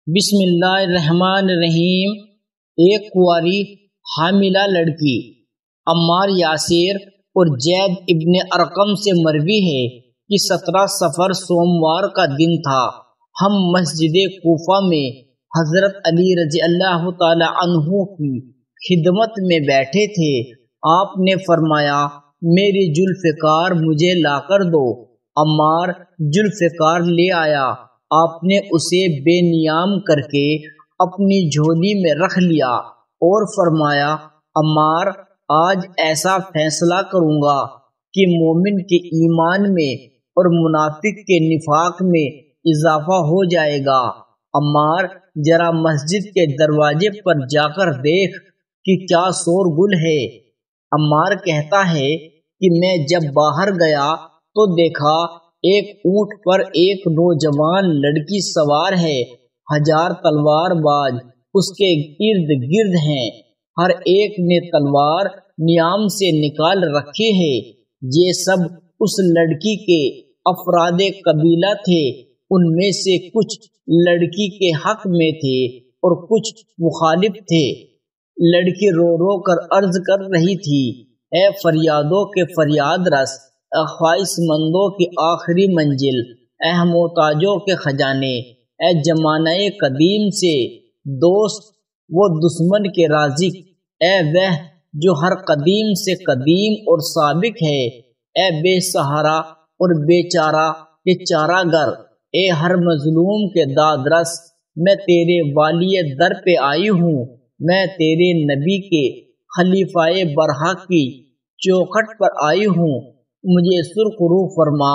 بسم اللہ الرحمن الرحیم۔ ایک کنواری حاملہ لڑکی عمار یاسر اور زید ابن ارقم سے مروی ہے کہ 17 صفر سوموار کا دن تھا۔ ہم مسجد کوفہ میں حضرت علی رضی اللہ تعالی عنہ کی خدمت میں بیٹھے تھے۔ آپ نے فرمایا، میری ذوالفقار مجھے لا کر دو۔ عمار ذوالفقار لے آیا۔ آپ نے اسے بے نیام کر کے اپنی جھولی میں رکھ لیا اور فرمایا، عمار، آج ایسا فیصلہ کروں گا کہ مومن کے ایمان میں اور منافق کے نفاق میں اضافہ ہو جائے گا۔ عمار، ذرا مسجد کے دروازے پر جا کر دیکھ کہ کیا شور گل ہے۔ عمار کہتا ہے کہ میں جب باہر گیا تو دیکھا ایک اونٹ پر ایک نوجوان لڑکی سوار ہے، 1000 تلوار باز اس کے ارد گرد ہیں، ہر ایک نے تلوار نیام سے نکال رکھے ہے۔ یہ سب اس لڑکی کے افراد قبیلہ تھے، ان میں سے کچھ لڑکی کے حق میں تھے اور کچھ مخالف تھے۔ لڑکی رو رو کر عرض کر رہی تھی، اے فریادوں کے فریاد رس، اے خواہش مندوں کی آخری منزل، اے محتاجوں کے خزانے، اے زمانہ قدیم سے دوست و دشمن کے رازق، اے وہ جو ہر قدیم سے قدیم اور سابق ہے، اے بے سہارا اور بے چارہ کے چارہ گر، اے ہر مظلوم کے داد رس، میں تیرے والی در پہ آئی ہوں، میں تیرے نبی کے خلیفہ برحق کی چوکھٹ پر آئی ہوں، مجھے سرخ روح فرما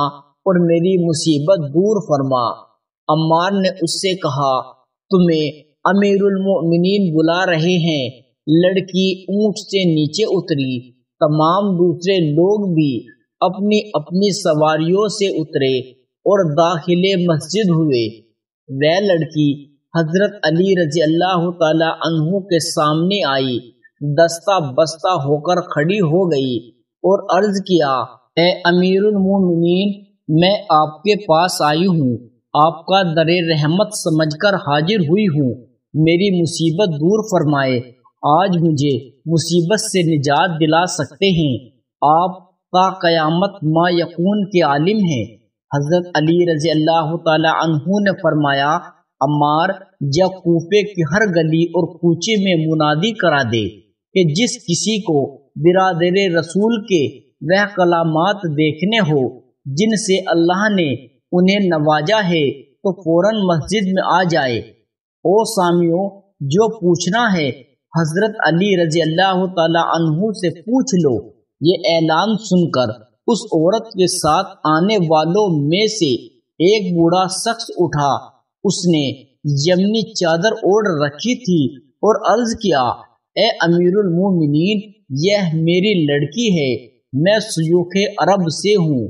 اور میری مصیبت دور فرما۔ عمار نے اس سے کہا، تمہیں امیر المؤمنین بلا رہے ہیں۔ لڑکی اونٹ سے نیچے اتری، تمام دوسرے لوگ بھی اپنی اپنی سواریوں سے اترے اور داخل مسجد ہوئے۔ وہ لڑکی حضرت علی رضی اللہ تعالی عنہ کے سامنے آئی، دستہ بستہ ہو کر کھڑی ہو گئی اور عرض کیا، اے امیر المومنین، میں آپ کے پاس آئی ہوں، آپ کا در رحمت سمجھ کر حاضر ہوئی ہوں، میری مصیبت دور فرمائے۔ آج مجھے مصیبت سے نجات دلا سکتے ہیں، آپ تا قیامت ما یکون کے عالم ہیں۔ حضرت علی رضی اللہ تعالی عنہ نے فرمایا، عمار، جب کوفے کی ہر گلی اور کوچے میں منادی کرا دے کہ جس کسی کو برادر رسول کے وہ کلامات دیکھنے ہو جن سے اللہ نے انہیں نوازا ہے تو فوراً مسجد میں آ جائے۔ او سامیوں، جو پوچھنا ہے حضرت علی رضی اللہ تعالی عنہ سے پوچھ لو۔ یہ اعلان سن کر اس عورت کے ساتھ آنے والوں میں سے ایک بوڑھا شخص اٹھا، اس نے یمنی چادر اوڑھ رکھی تھی اور عرض کیا، اے امیر المومنین، یہ میری لڑکی ہے، میں شیوخ عرب سے ہوں۔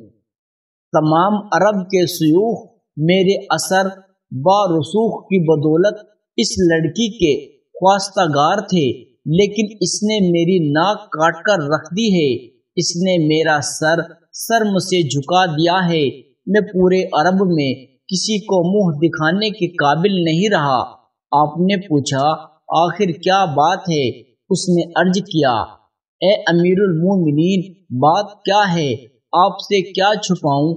تمام عرب کے شیوخ میرے اثر با رسوخ کی بدولت اس لڑکی کے خواستگار تھے، لیکن اس نے میری ناک کاٹ کر رکھ دی ہے، اس نے میرا سر شرم سے جھکا دیا ہے، میں پورے عرب میں کسی کو منہ دکھانے کے قابل نہیں رہا۔ آپ نے پوچھا، آخر کیا بات ہے؟ اس نے عرض کیا، اے امیر المومنین، بات کیا ہے؟ آپ سے کیا چھپاؤں؟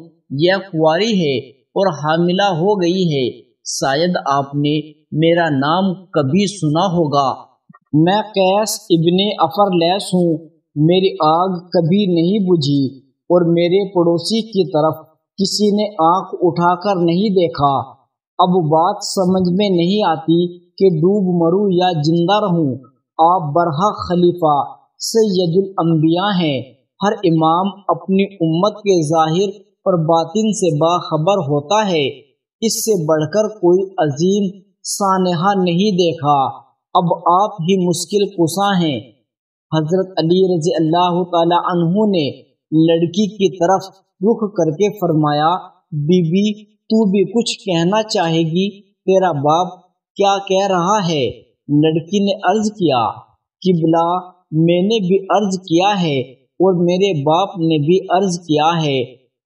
یہ کنواری ہے اور حاملہ ہو گئی ہے، شاید آپ نے میرا نام کبھی سنا ہوگا۔ میں قیس ابن افرلیس ہوں، میری آگ کبھی نہیں بجھی اور میرے پڑوسی کی طرف کسی نے آنکھ اٹھا کر نہیں دیکھا۔ اب بات سمجھ میں نہیں آتی کہ ڈوب مروں یا زندہ رہوں۔ آپ برحق خلیفہ سید الانبیاء ہیں، ہر امام اپنی امت کے ظاہر اور باطن سے باخبر ہوتا ہے، اس سے بڑھ کر کوئی عظیم سانحہ نہیں دیکھا، اب آپ ہی مشکل کشا ہیں۔ حضرت علی رضی اللہ تعالی عنہ نے لڑکی کی طرف رخ کر کے فرمایا، بی بی، تو بھی کچھ کہنا چاہے گی؟ تیرا باپ کیا کہہ رہا ہے؟ لڑکی نے عرض کیا، قبلہ، میں نے بھی عرض کیا ہے اور میرے باپ نے بھی عرض کیا ہے،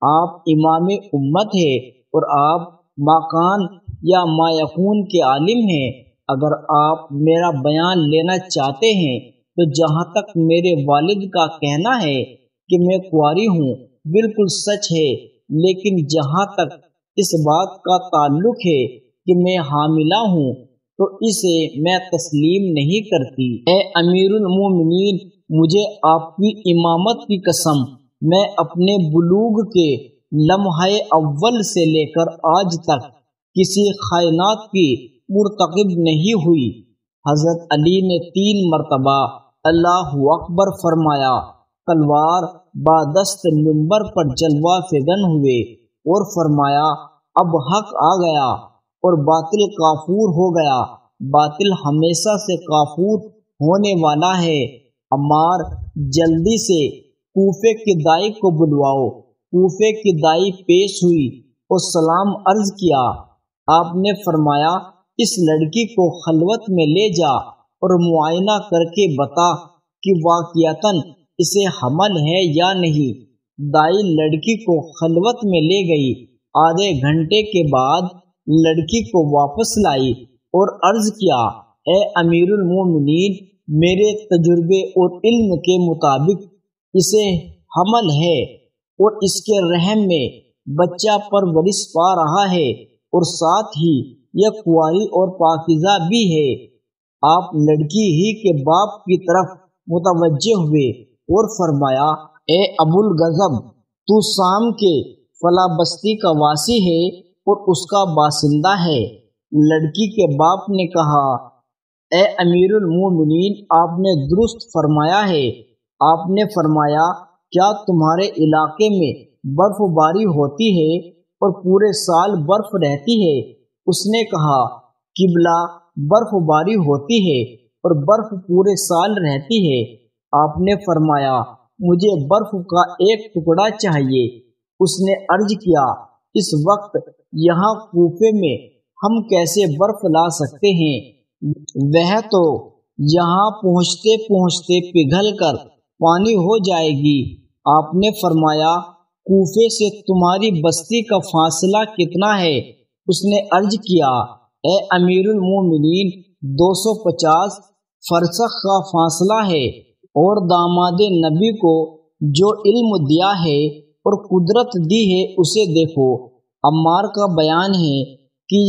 آپ امام امت ہے اور آپ ماکان یا ما یکون کے عالم ہیں۔ اگر آپ میرا بیان لینا چاہتے ہیں تو جہاں تک میرے والد کا کہنا ہے کہ میں کنواری ہوں بالکل سچ ہے، لیکن جہاں تک اس بات کا تعلق ہے کہ میں حاملہ ہوں تو اسے میں تسلیم نہیں کرتی۔ اے امیر المومنین، مجھے آپ کی امامت کی قسم، میں اپنے بلوغ کے لمحہ اول سے لے کر آج تک کسی خیانت کی مرتکب نہیں ہوئی۔ حضرت علی نے 3 مرتبہ اللہ اکبر فرمایا، تلوار بادست منبر پر جلوہ فگن ہوئے اور فرمایا، اب حق آ گیا اور باطل کافور ہو گیا، باطل ہمیشہ سے کافور ہونے والا ہے۔ عمار، جلدی سے کوفے کی دائی کو بلواؤ۔ کوفے کی دائی پیش ہوئی اور سلام عرض کیا۔ آپ نے فرمایا، اس لڑکی کو خلوت میں لے جا اور معائنہ کر کے بتا کہ واقعتاً اسے حمل ہے یا نہیں۔ دائی لڑکی کو خلوت میں لے گئی۔ آدھے گھنٹے کے بعد لڑکی کو واپس لائی اور عرض کیا، اے امیر المومنین، میرے تجربے اور علم کے مطابق اسے حمل ہے اور اس کے رحم میں بچہ پرورش پا رہا ہے اور ساتھ ہی یہ کنواری اور پاکیزہ بھی ہے۔ آپ لڑکی ہی کے باپ کی طرف متوجہ ہوئے اور فرمایا، اے ابو الغضب، تو شام کے فلاں بستی کا واسی ہے اور اس کا باشندہ ہے۔ لڑکی کے باپ نے کہا، اے امیر المومنین، آپ نے درست فرمایا ہے۔ آپ نے فرمایا، کیا تمہارے علاقے میں برف باری ہوتی ہے اور پورے سال برف رہتی ہے؟ اس نے کہا، قبلہ، برف باری ہوتی ہے اور برف پورے سال رہتی ہے۔ آپ نے فرمایا، مجھے برف کا ایک ٹکڑا چاہیے۔ اس نے عرض کیا، اس وقت یہاں کوفے میں ہم کیسے برف لا سکتے ہیں؟ وہ تو یہاں پہنچتے پہنچتے پگھل کر پانی ہو جائے گی۔ آپ نے فرمایا، کوفے سے تمہاری بستی کا فاصلہ کتنا ہے؟ اس نے عرض کیا، اے امیر المومنین، 250 فرسخ کا فاصلہ ہے۔ اور داماد نبی کو جو علم دیا ہے اور قدرت دی ہے اسے دیکھو۔ عمار کا بیان ہے کہ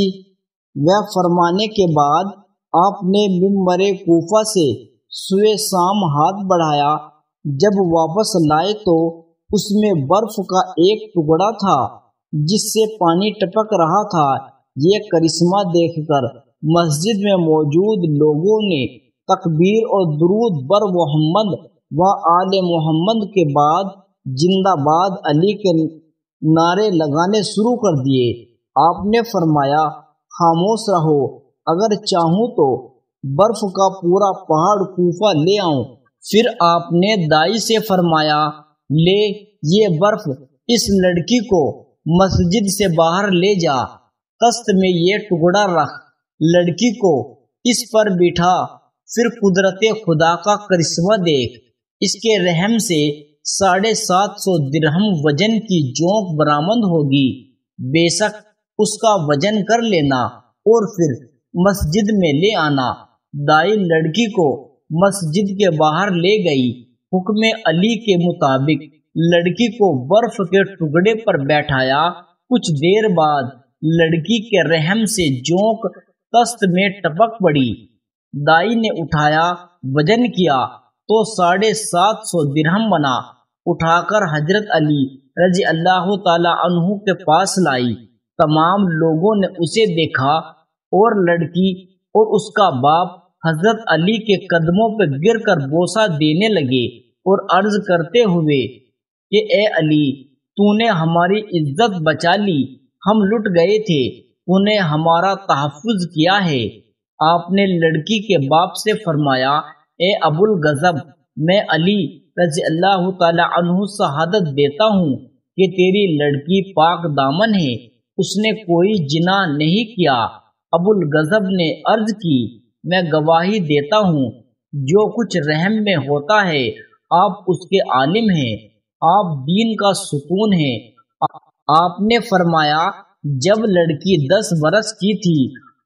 وہ فرمانے کے بعد آپ نے منبر کوفہ سے سوئے شام ہاتھ بڑھایا۔ جب واپس لائے تو اس میں برف کا ایک ٹکڑا تھا جس سے پانی ٹپک رہا تھا۔ یہ کرشمہ دیکھ کر مسجد میں موجود لوگوں نے تکبیر اور درود بر محمد و آل محمد کے بعد زندہ باد علی کے نعرے لگانے شروع کر دیے۔ آپ نے فرمایا، خاموش رہو، اگر چاہوں تو برف کا پورا پہاڑ کوفہ لے آؤں۔ پھر آپ نے دائی سے فرمایا، لے یہ برف اس لڑکی کو مسجد سے باہر لے جا، تست میں یہ ٹکڑا رکھ، لڑکی کو اس پر بٹھا، پھر قدرت خدا کا کرشمہ دیکھ۔ اس کے رحم سے 750 درہم وزن کی جونک برآمد ہوگی، بے شک اس کا وزن کر لینا اور پھر مسجد میں لے آنا۔ دائی لڑکی کو مسجد کے باہر لے گئی۔ حکم علی کے مطابق لڑکی کو برف کے ٹکڑے پر بیٹھایا۔ کچھ دیر بعد لڑکی کے رحم سے جونک تست میں ٹپک پڑی۔ دائی نے اٹھایا، وزن کیا تو 750 درہم بنا۔ اٹھا کر حضرت علی رضی اللہ تعالی عنہ کے پاس لائی۔ تمام لوگوں نے اسے دیکھا اور لڑکی اور اس کا باپ حضرت علی کے قدموں پہ گر کر بوسہ دینے لگے اور عرض کرتے ہوئے کہ اے علی، تو نے ہماری عزت بچا لی، ہم لٹ گئے تھے، تو نے ہمارا تحفظ کیا ہے۔ آپ نے لڑکی کے باپ سے فرمایا، اے ابو الغضب، میں علی رضی اللہ تعالی عنہ شہادت دیتا ہوں کہ تیری لڑکی پاک دامن ہے، اس نے کوئی جناح نہیں کیا۔ ابو الغضب نے عرض کی، میں گواہی دیتا ہوں، جو کچھ رحم میں ہوتا ہے آپ اس کے عالم ہیں، آپ دین کا ستون ہیں۔ آپ نے فرمایا، جب لڑکی 10 برس کی تھی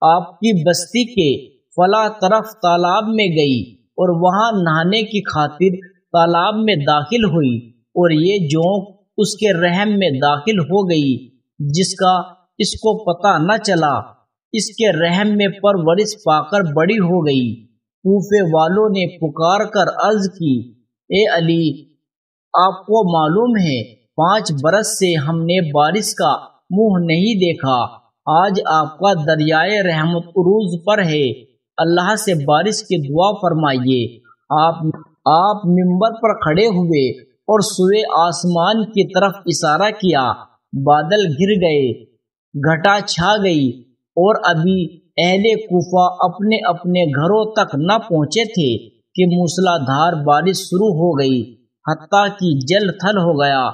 آپ کی بستی کے فلاں طرف تالاب میں گئی اور وہاں نہانے کی خاطر تالاب میں داخل ہوئی اور یہ جونک اس کے رحم میں داخل ہو گئی جس کا اس کو پتہ نہ چلا۔ اس کے رحم میں پرورش پا کر بڑی ہو گئی۔ کوفے والوں نے پکار کر عرض کی، اے علی، آپ کو معلوم ہے 5 برس سے ہم نے بارش کا منہ نہیں دیکھا، آج آپ کا دریائے رحمت عروج پر ہے، اللہ سے بارش کی دعا فرمائیے۔ آپ منبر پر کھڑے ہوئے اور سوئے آسمان کی طرف اشارہ کیا، بادل گر گئے، گھٹا چھا گئی اور ابھی اہل کوفہ اپنے اپنے گھروں تک نہ پہنچے تھے کہ موسلا دھار بارش شروع ہو گئی، حتیٰ کہ جل تھل ہو گیا۔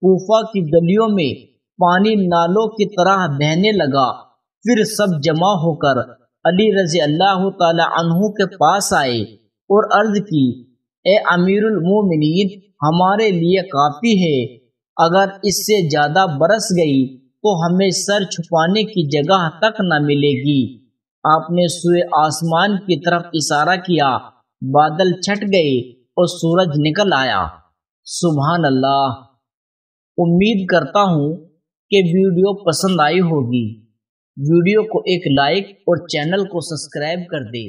کوفہ کی گلیوں میں پانی نالوں کی طرح بہنے لگا۔ پھر سب جمع ہو کر علی رضی اللہ تعالی عنہ کے پاس آئے اور عرض کی، اے امیر المومنین، ہمارے لیے کافی ہے، اگر اس سے زیادہ برس گئی تو ہمیں سر چھپانے کی جگہ تک نہ ملے گی۔ آپ نے سوئے آسمان کی طرف اشارہ کیا، بادل چھٹ گئے اور سورج نکل آیا۔ سبحان اللہ۔ امید کرتا ہوں کہ ویڈیو پسند آئی ہوگی۔ ویڈیو کو ایک لائک اور چینل کو سبسکرائب کر دے۔